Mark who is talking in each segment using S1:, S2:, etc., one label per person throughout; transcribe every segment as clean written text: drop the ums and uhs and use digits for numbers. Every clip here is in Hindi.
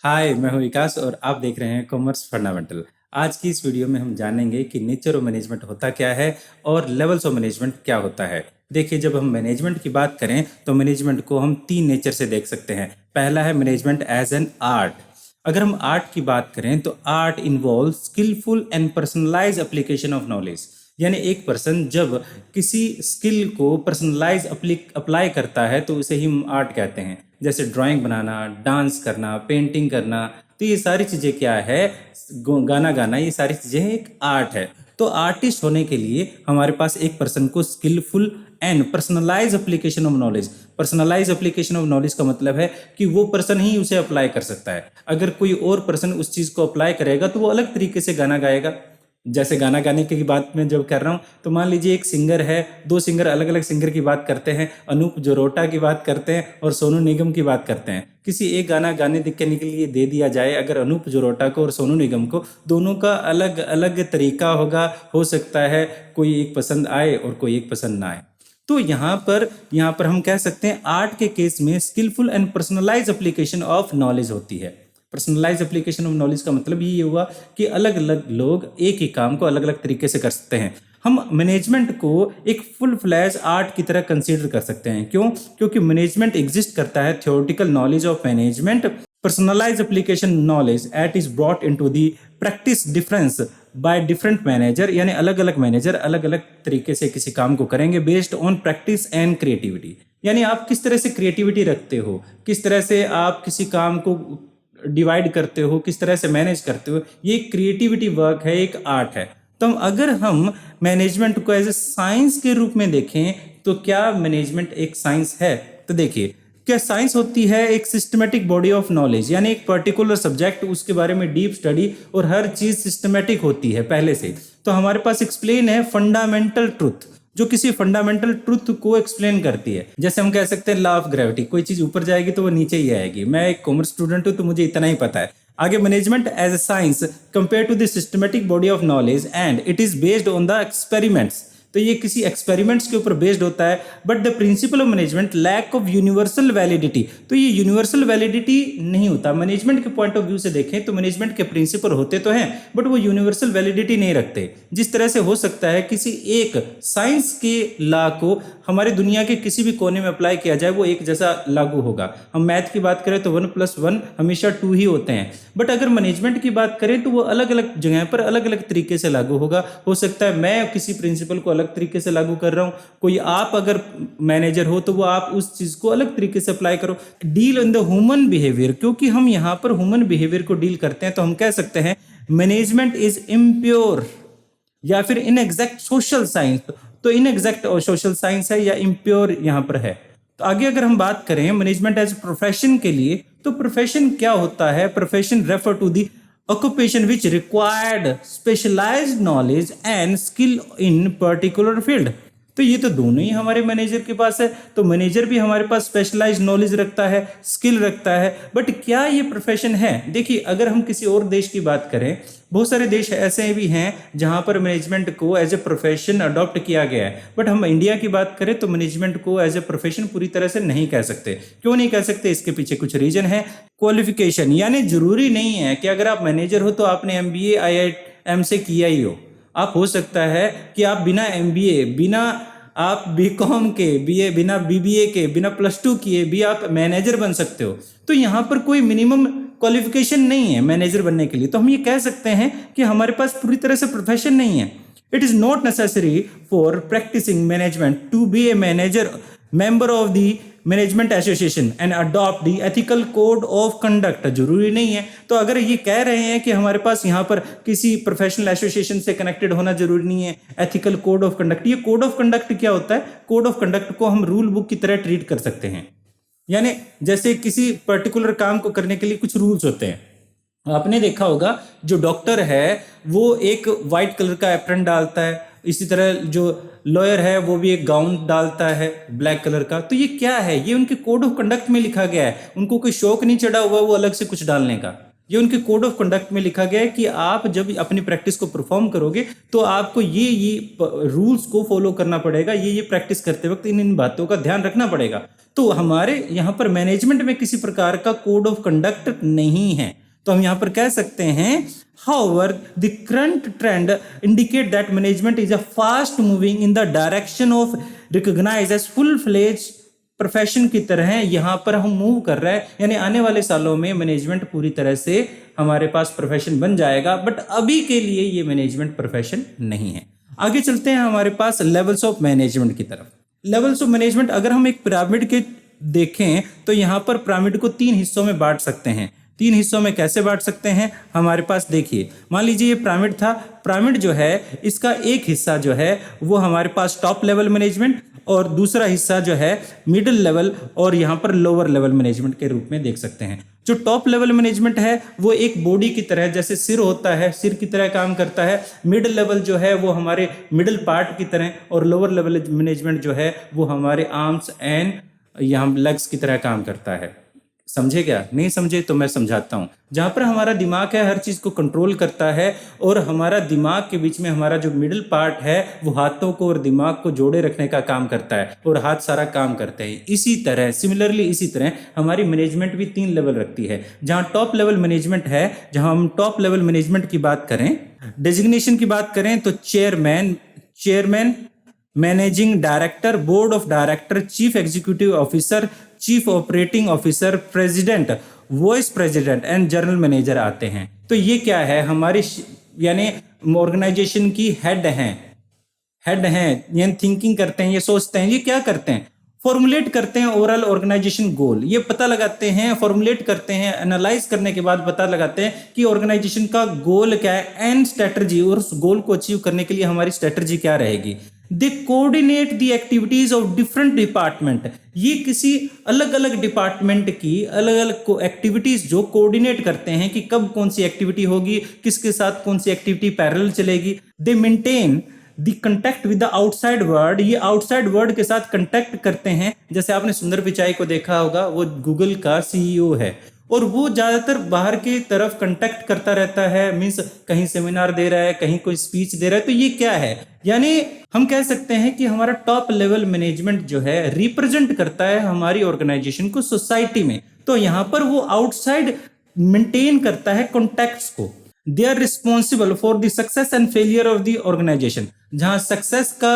S1: हाय, मैं हूँ विकास और आप देख रहे हैं कॉमर्स फंडामेंटल। आज की इस वीडियो में हम जानेंगे कि नेचर ऑफ मैनेजमेंट होता क्या है और लेवल्स ऑफ मैनेजमेंट क्या होता है। देखिए, जब हम मैनेजमेंट की बात करें तो मैनेजमेंट को हम तीन नेचर से देख सकते हैं। पहला है मैनेजमेंट एज एन आर्ट। अगर हम आर्ट की बात करें तो art involve skillful and personalise application of knowledge. यानी एक पर्सन जब किसी स्किल को पर्सनलाइज अप्लाई करता है तो उसे ही हम आर्ट कहते हैं। जैसे ड्राइंग बनाना, डांस करना, पेंटिंग करना, तो ये सारी चीज़ें क्या है, गाना गाना, ये सारी चीज़ें एक आर्ट है। तो आर्टिस्ट होने के लिए हमारे पास एक पर्सन को skillful and personalise application of knowledge. Personalise application of knowledge का मतलब है कि वो पर्सन ही उसे अप्लाई कर सकता है। अगर कोई और पर्सन उस चीज़ को अप्लाई करेगा तो वो अलग तरीके से गाना गाएगा। जैसे गाना गाने की बात मैं जब कर रहा हूँ तो मान लीजिए एक सिंगर है, दो सिंगर अलग अलग सिंगर की बात करते हैं, अनूप जलोटा की बात करते हैं और सोनू निगम की बात करते हैं। किसी एक गाना गाने के लिए दे दिया जाए अगर अनूप जलोटा को और सोनू निगम को, दोनों का अलग अलग तरीका होगा। हो सकता है कोई एक पसंद आए और कोई एक पसंद ना आए। तो यहाँ पर हम कह सकते हैं आर्ट के केस में skillful and personalise application of knowledge होती है। पर्सनलाइज एप्लीकेशन ऑफ नॉलेज का मतलब ये हुआ कि अलग अलग लोग एक ही काम को अलग अलग तरीके से कर सकते हैं। हम मैनेजमेंट को एक फुल फ्लैज आर्ट की तरह कंसीडर कर सकते हैं। क्यों? क्योंकि मैनेजमेंट एग्जिस्ट करता है theoretical knowledge of management, personalise application knowledge it is brought into the practice difference by different manager. यानी अलग अलग मैनेजर अलग अलग तरीके से किसी काम को करेंगे based on practice and creativity. यानी आप किस तरह से क्रिएटिविटी रखते हो, किस तरह से आप किसी काम को डिवाइड करते हो, किस तरह से मैनेज करते हो, ये क्रिएटिविटी वर्क है, एक आर्ट है। तो अगर हम मैनेजमेंट को एज ए साइंस के रूप में देखें तो क्या मैनेजमेंट एक साइंस है? तो देखिए, क्या साइंस होती है एक सिस्टमेटिक बॉडी ऑफ नॉलेज, यानी एक पर्टिकुलर सब्जेक्ट, उसके बारे में डीप स्टडी और हर चीज सिस्टमेटिक होती है पहले से। तो हमारे पास एक्सप्लेन है फंडामेंटल ट्रुथ, जो किसी फंडामेंटल ट्रुथ को एक्सप्लेन करती है। जैसे हम कह सकते हैं लॉ ऑफ ग्रेविटी, कोई चीज ऊपर जाएगी तो वो नीचे ही आएगी। मैं एक कॉमर्स स्टूडेंट हूं तो मुझे इतना ही पता है। आगे, management as a science compare to the systematic body of knowledge and it is based on the experiments. तो ये किसी एक्सपेरिमेंट्स के ऊपर बेस्ड होता है। But the principle of management lack of universal validity. तो ये यूनिवर्सल वैलिडिटी नहीं होता। मैनेजमेंट के पॉइंट ऑफ व्यू से देखें तो मैनेजमेंट के प्रिंसिपल होते तो हैं बट वो यूनिवर्सल वैलिडिटी नहीं रखते। जिस तरह से हो सकता है किसी एक साइंस के लॉ को हमारे दुनिया के किसी भी कोने में अप्लाई किया जाए, वो एक जैसा लागू होगा। हम मैथ की बात करें तो 1+1 हमेशा 2 ही होते हैं। बट अगर मैनेजमेंट की बात करें तो वो अलग अलग जगह पर अलग अलग तरीके से लागू होगा। हो सकता है मैं किसी प्रिंसिपल को अलग तरीके से लागू कर रहा हूं, कोई आप अगर मैनेजर हो तो वो आप उस चीज को अलग तरीके से अप्लाई करो। Deal in the human behaviour, क्योंकि हम यहां पर ह्यूमन बिहेवियर को डील करते हैं तो हम कह सकते हैं मैनेजमेंट इज इम्प्योर या फिर इनएग्जैक्ट सोशल साइंस। तो इनएग्जैक्ट और सोशल साइंस है या इम्प्योर यहां पर है। तो आगे अगर हम बात करें मैनेजमेंट एज प्रोफेशन के लिए, तो प्रोफेशन क्या होता है? Profession refer to the occupation which required specialized knowledge and skill in particular field। तो ये तो दोनों ही हमारे मैनेजर के पास है। तो मैनेजर भी हमारे पास स्पेशलाइज्ड नॉलेज रखता है, स्किल रखता है। बट क्या ये प्रोफेशन है? देखिए, अगर हम किसी और देश की बात करें, बहुत सारे देश ऐसे भी हैं जहां पर मैनेजमेंट को एज ए प्रोफेशन अडॉप्ट किया गया है। बट हम इंडिया की बात करें तो मैनेजमेंट को एज ए प्रोफेशन पूरी तरह से नहीं कह सकते। क्यों नहीं कह सकते? इसके पीछे कुछ रीजन है। क्वालिफिकेशन, यानी जरूरी नहीं है कि अगर आप मैनेजर हो तो आपने MBA IIM से किया ही हो। आप हो सकता है कि आप बिना MBA, बिना आप BCom के, बिना BBA के, बिना +2 किए भी आप मैनेजर बन सकते हो। तो यहाँ पर कोई मिनिमम क्वालिफिकेशन नहीं है मैनेजर बनने के लिए। तो हम ये कह सकते हैं कि हमारे पास पूरी तरह से प्रोफेशन नहीं है। It is not necessary for practicing management to be a manager member of the management association and adopt the ethical code of conduct. जरूरी नहीं है। तो अगर ये कह रहे हैं कि हमारे पास यहाँ पर किसी प्रोफेशनल एसोसिएशन से कनेक्टेड होना जरूरी नहीं है, एथिकल कोड ऑफ कंडक्ट, ये कोड ऑफ कंडक्ट क्या होता है? कोड ऑफ कंडक्ट को हम रूल बुक की तरह ट्रीट कर सकते हैं। यानी जैसे किसी पर्टिकुलर काम को करने के लिए कुछ रूल्स होते हैं। आपने देखा होगा जो डॉक्टर है वो एक वाइट कलर का एप्रन डालता है, इसी तरह जो लॉयर है वो भी एक गाउन डालता है ब्लैक कलर का। तो ये क्या है? ये उनके कोड ऑफ कंडक्ट में लिखा गया है। उनको कोई शौक नहीं चढ़ा हुआ वो अलग से कुछ डालने का। ये उनके कोड ऑफ कंडक्ट में लिखा गया है कि आप जब अपनी प्रैक्टिस को परफॉर्म करोगे तो आपको ये रूल्स को फॉलो करना पड़ेगा, ये प्रैक्टिस करते वक्त इन बातों का ध्यान रखना पड़ेगा। तो हमारे यहाँ पर मैनेजमेंट में किसी प्रकार का कोड ऑफ कंडक्ट नहीं है, तो हम यहाँ पर कह सकते हैं however the current trend indicate that management is a fast moving in the direction of recognized as full-fledged profession की तरह यहाँ पर हम मूव कर रहे हैं, यानी आने वाले सालों में मैनेजमेंट पूरी तरह से हमारे पास प्रोफेशन बन जाएगा, बट अभी के लिए ये मैनेजमेंट प्रोफेशन नहीं है। आगे चलते हैं हमारे पास लेवल्स ऑफ मैनेजमेंट की तरफ। लेवल्स ऑफ मैनेजमेंट अगर हम एक पिरामिड के देखें तो यहाँ पर पिरामिड को 3 हिस्सों में बांट सकते हैं। 3 हिस्सों में कैसे बांट सकते हैं, हमारे पास देखिए, मान लीजिए ये पिरामिड था। पिरामिड जो है इसका एक हिस्सा जो है वो हमारे पास टॉप लेवल मैनेजमेंट और दूसरा हिस्सा जो है मिडिल लेवल और यहाँ पर लोअर लेवल मैनेजमेंट के रूप में देख सकते हैं। जो टॉप लेवल मैनेजमेंट है वो एक बॉडी की तरह, जैसे सिर होता है, सिर की तरह काम करता है। मिडिल लेवल जो है वो हमारे मिडिल पार्ट की तरह, और लोअर लेवल मैनेजमेंट जो है वो हमारे आर्म्स एंड यहाँ लेग्स की तरह काम करता है। समझे क्या? नहीं समझे तो मैं समझाता हूँ। जहाँ पर हमारा दिमाग है हर चीज़ को कंट्रोल करता है, और हमारा दिमाग के बीच में हमारा जो मिडिल पार्ट है वो हाथों को और दिमाग को जोड़े रखने का काम करता है, और हाथ सारा काम करते हैं। इसी तरह सिमिलरली इसी तरह हमारी मैनेजमेंट भी 3 लेवल रखती है। जहाँ टॉप लेवल मैनेजमेंट है, जहाँ हम टॉप लेवल मैनेजमेंट की बात करें, डेजिग्नेशन की बात करें तो chairman, managing director, board of director, chief executive officer, chief operating officer, president, vice president and general manager आते हैं। तो ये क्या है, हमारी यानी ऑर्गेनाइजेशन की हेड हैं, यानी थिंकिंग करते हैं, ये सोचते हैं, ये क्या करते हैं, फॉर्मुलेट करते हैं ओवरऑल ऑर्गेनाइजेशन गोल। ये पता लगाते हैं, फॉर्मुलेट करते हैं, एनालाइज करने के बाद पता लगाते हैं कि ऑर्गेनाइजेशन का गोल क्या है, एंड स्ट्रेटजी, और उस गोल को अचीव करने के लिए हमारी स्ट्रेटजी क्या रहेगी। They coordinate the activities of different department. ये किसी अलग अलग डिपार्टमेंट की अलग अलग एक्टिविटीज जो कोऑर्डिनेट करते हैं कि कब कौन सी एक्टिविटी होगी, किसके साथ कौन सी एक्टिविटी पैरेलल चलेगी। They maintain the contact with the outside world. ये आउटसाइड वर्ल्ड के साथ कंटेक्ट करते हैं। जैसे आपने सुंदर पिचाई को देखा होगा, वो गूगल का सीईओ है, और वो ज़्यादातर बाहर की तरफ कंटेक्ट करता रहता है, मीन्स कहीं सेमिनार दे रहा है, कहीं कोई स्पीच दे रहा है। तो ये क्या है, यानी हम कह सकते हैं कि हमारा टॉप लेवल मैनेजमेंट जो है रिप्रेजेंट करता है हमारी ऑर्गेनाइजेशन को सोसाइटी में। तो यहाँ पर वो आउटसाइड मेंटेन करता है कॉन्टैक्ट्स को। They are responsible for the success and failure of the organisation. जहाँ सक्सेस का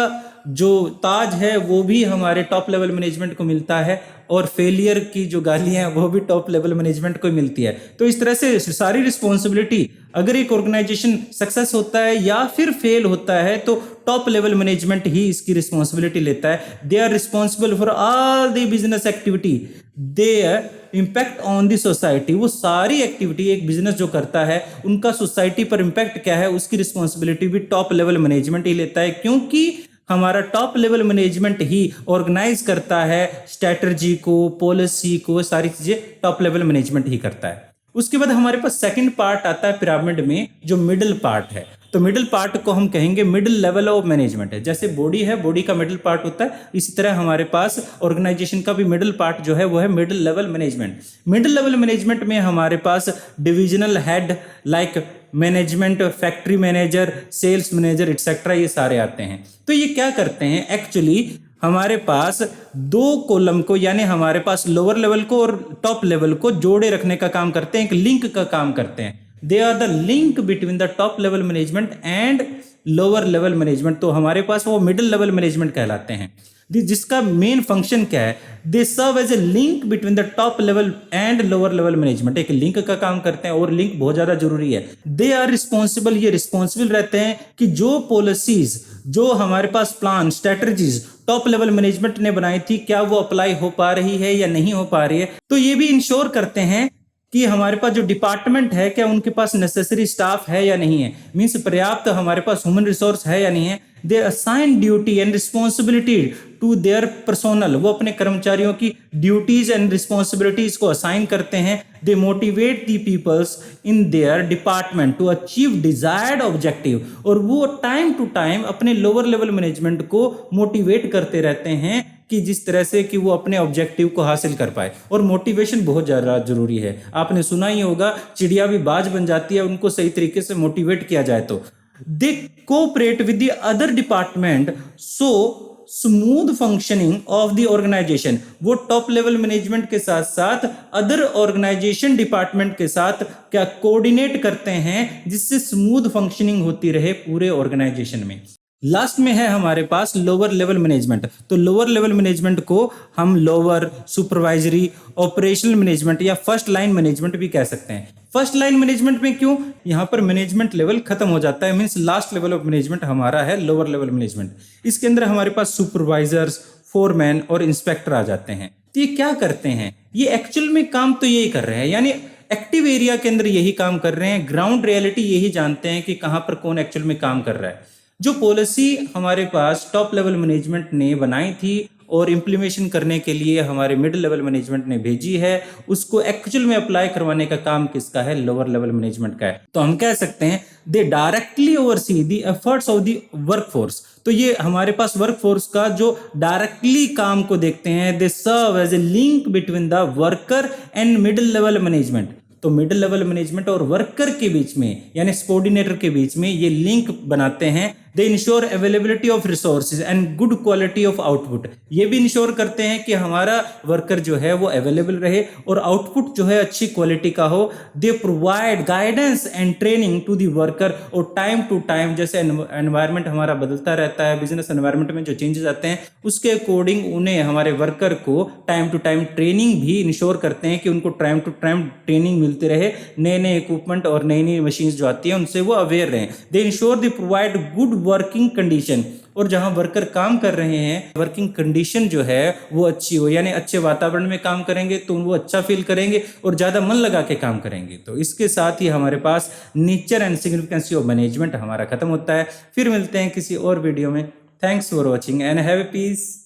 S1: जो ताज है वो भी हमारे टॉप लेवल मैनेजमेंट को मिलता है, और फेलियर की जो गालियां हैं वो भी टॉप लेवल मैनेजमेंट को मिलती है। तो इस तरह से सारी रिस्पॉन्सिबिलिटी, अगर एक ऑर्गेनाइजेशन सक्सेस होता है या फिर फेल होता है तो टॉप लेवल मैनेजमेंट ही इसकी रिस्पॉन्सिबिलिटी लेता है। They are responsible for all the business activity, their impact on the society. वो सारी एक्टिविटी एक बिजनेस जो करता है उनका सोसाइटी पर इम्पैक्ट क्या है उसकी रिस्पॉन्सिबिलिटी भी टॉप लेवल मैनेजमेंट ही लेता है, क्योंकि हमारा टॉप लेवल मैनेजमेंट ही ऑर्गेनाइज करता है स्ट्रैटेजी को, पॉलिसी को, सारी चीजें टॉप लेवल मैनेजमेंट ही करता है। उसके बाद हमारे पास सेकंड पार्ट आता है पिरामिड में, जो मिडिल पार्ट है। तो मिडिल पार्ट को हम कहेंगे मिडिल लेवल ऑफ मैनेजमेंट है। जैसे बॉडी है, बॉडी का मिडिल पार्ट होता है, इसी तरह हमारे पास ऑर्गेनाइजेशन का भी मिडिल पार्ट जो है वो है middle level management. Middle level management में हमारे पास divisional head like management, factory manager, sales manager etcetera, ये सारे आते हैं। तो ये क्या करते हैं, एक्चुअली हमारे पास 2 कॉलम को, यानी हमारे पास लोअर लेवल को और टॉप लेवल को जोड़े रखने का काम करते हैं, एक लिंक का काम करते हैं। They are the link between the top level management and lower level management. तो हमारे पास वो मिडिल लेवल मैनेजमेंट कहलाते हैं, जिसका मेन फंक्शन क्या है, they serve as a link between the top level and lower level management. एक लिंक का काम करते हैं, और लिंक बहुत ज्यादा जरूरी है। दे आर रिस्पॉन्सिबल, ये रिस्पॉन्सिबल रहते हैं कि जो पॉलिसीज, जो हमारे पास plan, strategies top level management ने बनाई थी, क्या वो अप्लाई हो पा रही है या नहीं हो पा रही है। तो ये भी इंश्योर करते हैं कि हमारे पास जो डिपार्टमेंट है क्या उनके पास नेसेसरी स्टाफ है या नहीं है, मीन्स पर्याप्त हमारे पास ह्यूमन रिसोर्स है या नहीं है। They assign duty and responsibility to their personnel, वो अपने कर्मचारियों की ड्यूटीज एंड रिस्पॉन्सिबिलिटीज को असाइन करते हैं। They motivate the peoples in their department to achieve desired objective, और वो टाइम टू टाइम अपने लोअर लेवल मैनेजमेंट को मोटिवेट करते रहते हैं कि जिस तरह से कि वो अपने ऑब्जेक्टिव को हासिल कर पाए। और मोटिवेशन बहुत ज़्यादा जरूरी है। आपने सुना ही होगा, चिड़िया भी बाज बन जाती है उनको सही तरीके से मोटिवेट किया जाए तो। They cooperate with the other department so smooth functioning of the organisation. वो टॉप लेवल मैनेजमेंट के साथ साथ अदर ऑर्गेनाइजेशन डिपार्टमेंट के साथ क्या कोऑर्डिनेट करते हैं, जिससे स्मूथ फंक्शनिंग होती रहे पूरे ऑर्गेनाइजेशन में। लास्ट में है हमारे पास लोअर लेवल मैनेजमेंट। तो लोअर लेवल मैनेजमेंट को हम लोअर, सुपरवाइजरी, ऑपरेशनल मैनेजमेंट या फर्स्ट लाइन मैनेजमेंट भी कह सकते हैं। फर्स्ट लाइन मैनेजमेंट में क्यों, यहाँ पर मैनेजमेंट लेवल खत्म हो जाता है, means last level of management हमारा है लोअर लेवल मैनेजमेंट। इसके अंदर हमारे पास सुपरवाइजर्स, फोरमैन और इंस्पेक्टर आ जाते हैं। तो ये क्या करते हैं, ये एक्चुअल में काम तो यही कर रहे हैं, यानी एक्टिव एरिया के अंदर यही काम कर रहे हैं, ग्राउंड रियलिटी यही जानते हैं कि कहाँ पर कौन एक्चुअल में काम कर रहा है। जो पॉलिसी हमारे पास टॉप लेवल मैनेजमेंट ने बनाई थी और इम्प्लीमेशन करने के लिए हमारे मिड लेवल मैनेजमेंट ने भेजी है, उसको एक्चुअल में अप्लाई करवाने का काम किसका है, लोअर लेवल मैनेजमेंट का है। तो हम कह सकते हैं दे directly oversee the efforts of the workforce. तो ये हमारे पास वर्कफोर्स का जो डायरेक्टली काम को देखते हैं, they serve as a link between the worker and middle level management. तो मिडिल लेवल मैनेजमेंट और वर्कर के बीच में यानी सबऑर्डिनेटर के बीच में ये लिंक बनाते हैं। दे ensure availability of resources and good quality of output. ये भी इंश्योर करते हैं कि हमारा वर्कर जो है वो अवेलेबल रहे और आउटपुट जो है अच्छी क्वालिटी का हो। They provide guidance and training to the worker, और टाइम टू टाइम जैसे एनवायरनमेंट हमारा बदलता रहता है, बिजनेस एनवायरनमेंट में जो चेंजेस आते हैं उसके अकॉर्डिंग उन्हें हमारे वर्कर को टाइम टू टाइम ट्रेनिंग भी इंश्योर करते हैं कि उनको टाइम टू टाइम ट्रेनिंग मिलती रहे, नए नए इक्विपमेंट और नई नई मशीन्स जो आती हैं उनसे वो अवेयर रहें। दे ensure they provide good working condition, और जहां वर्कर काम कर रहे हैं वर्किंग कंडीशन जो है वो अच्छी हो, यानी अच्छे वातावरण में काम करेंगे तो वो अच्छा फील करेंगे और ज्यादा मन लगा के काम करेंगे। तो इसके साथ ही हमारे पास nature and significance of management हमारा खत्म होता है। फिर मिलते हैं किसी और वीडियो में। Thanks for watching and have a piece.